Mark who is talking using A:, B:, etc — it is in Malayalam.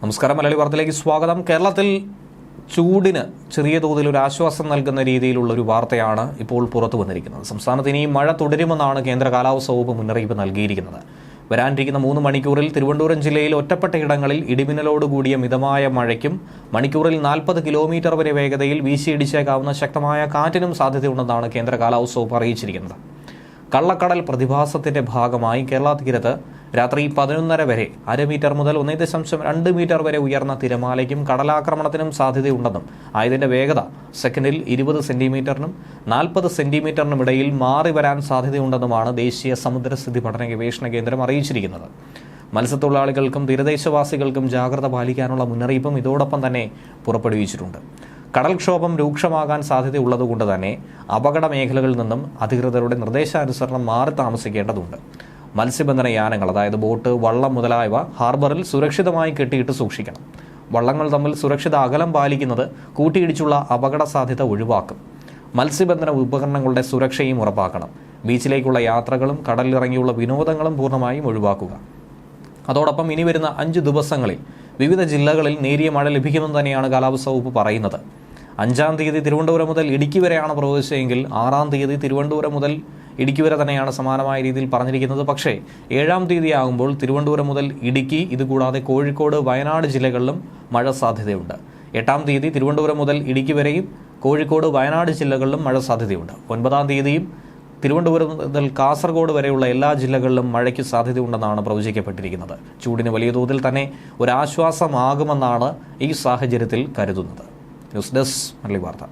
A: നമസ്കാരം. മലയാളി വാർത്തയിലേക്ക് സ്വാഗതം. കേരളത്തിൽ ചൂടിന് ചെറിയ തോതിൽ ഒരു ആശ്വാസം നൽകുന്ന രീതിയിലുള്ള ഒരു വാർത്തയാണ് ഇപ്പോൾ പുറത്തു വന്നിരിക്കുന്നത്. സംസ്ഥാനത്ത് ഇനിയും മഴ തുടരുമെന്നാണ് കേന്ദ്ര കാലാവസ്ഥാ വകുപ്പ് മുന്നറിയിപ്പ് നൽകിയിരിക്കുന്നത്. വരാനിരിക്കുന്ന 3 മണിക്കൂറിൽ തിരുവനന്തപുരം ജില്ലയിൽ ഒറ്റപ്പെട്ട ഇടങ്ങളിൽ ഇടിമിന്നലോടുകൂടിയ മിതമായ മഴയ്ക്കും മണിക്കൂറിൽ 40 കിലോമീറ്റർ വരെ വേഗതയിൽ വീശിയിടിച്ചേക്കാവുന്ന ശക്തമായ കാറ്റിനും സാധ്യതയുണ്ടെന്നാണ് കേന്ദ്ര കാലാവസ്ഥാ വകുപ്പ് അറിയിച്ചിരിക്കുന്നത്. കള്ളക്കടൽ പ്രതിഭാസത്തിന്റെ ഭാഗമായി കേരള തീരത്ത് രാത്രി 11:30 വരെ 1/2 മീറ്റർ മുതൽ 1.2 മീറ്റർ വരെ ഉയർന്ന തിരമാലയ്ക്കും കടലാക്രമണത്തിനും സാധ്യതയുണ്ടെന്നും ആയതിന്റെ വേഗത സെക്കൻഡിൽ 20 സെന്റിമീറ്ററിനും 40 സെന്റിമീറ്ററിനും ഇടയിൽ മാറി വരാൻ സാധ്യതയുണ്ടെന്നുമാണ് ദേശീയ സമുദ്രസ്ഥിതി പഠന ഗവേഷണ കേന്ദ്രം അറിയിച്ചിരിക്കുന്നത്. മത്സ്യത്തൊഴിലാളികൾക്കും തീരദേശവാസികൾക്കും ജാഗ്രത പാലിക്കാനുള്ള മുന്നറിയിപ്പും ഇതോടൊപ്പം തന്നെ പുറപ്പെടുവിച്ചിട്ടുണ്ട്. കടൽക്ഷോഭം രൂക്ഷമാകാൻ സാധ്യതയുള്ളതുകൊണ്ട് തന്നെ അപകട മേഖലകളിൽ നിന്നും അധികൃതരുടെ നിർദ്ദേശാനുസരണം മാറി താമസിക്കേണ്ടതുണ്ട്. മത്സ്യബന്ധന യാനങ്ങൾ, അതായത് ബോട്ട്, വള്ളം മുതലായവ ഹാർബറിൽ സുരക്ഷിതമായി കെട്ടിയിട്ട് സൂക്ഷിക്കണം. വള്ളങ്ങൾ തമ്മിൽ സുരക്ഷിത അകലം പാലിക്കുന്നത് കൂട്ടിയിടിച്ചുള്ള അപകട സാധ്യത ഒഴിവാക്കും. മത്സ്യബന്ധന ഉപകരണങ്ങളുടെ സുരക്ഷയും ഉറപ്പാക്കണം. ബീച്ചിലേക്കുള്ള യാത്രകളും കടലിലിറങ്ങിയുള്ള വിനോദങ്ങളും പൂർണ്ണമായും ഒഴിവാക്കുക. അതോടൊപ്പം ഇനി വരുന്ന 5 ദിവസങ്ങളിൽ വിവിധ ജില്ലകളിൽ നേരിയ മഴ ലഭിക്കുമെന്ന് തന്നെയാണ് കാലാവസ്ഥാ വകുപ്പ് പറയുന്നത്. 5-ാം തീയതി തിരുവനന്തപുരം മുതൽ ഇടുക്കി വരെയാണ് പ്രവേശിച്ചെങ്കിൽ 6-ാം തീയതി തിരുവനന്തപുരം മുതൽ ഇടുക്കി വരെ തന്നെയാണ് സമാനമായ രീതിയിൽ പറഞ്ഞിരിക്കുന്നത്. പക്ഷേ 7-ാം തീയതി ആകുമ്പോൾ തിരുവനന്തപുരം മുതൽ ഇടുക്കി, ഇതുകൂടാതെ കോഴിക്കോട്, വയനാട് ജില്ലകളിലും മഴ സാധ്യതയുണ്ട്. 8-ാം തീയതി തിരുവനന്തപുരം മുതൽ ഇടുക്കി വരെയും കോഴിക്കോട്, വയനാട് ജില്ലകളിലും മഴ സാധ്യതയുണ്ട്. 9-ാം തീയതിയും തിരുവനന്തപുരം മുതൽ കാസർഗോഡ് വരെയുള്ള എല്ലാ ജില്ലകളിലും മഴയ്ക്ക് സാധ്യതയുണ്ടെന്നാണ് പ്രവചിക്കപ്പെട്ടിരിക്കുന്നത്. ചൂടിന് വലിയ തോതിൽ തന്നെ ഒരാശ്വാസമാകുമെന്നാണ് ഈ സാഹചര്യത്തിൽ കരുതുന്നത്. ന്യൂസ് ഡെസ്ക് മലയാളി വാർത്ത.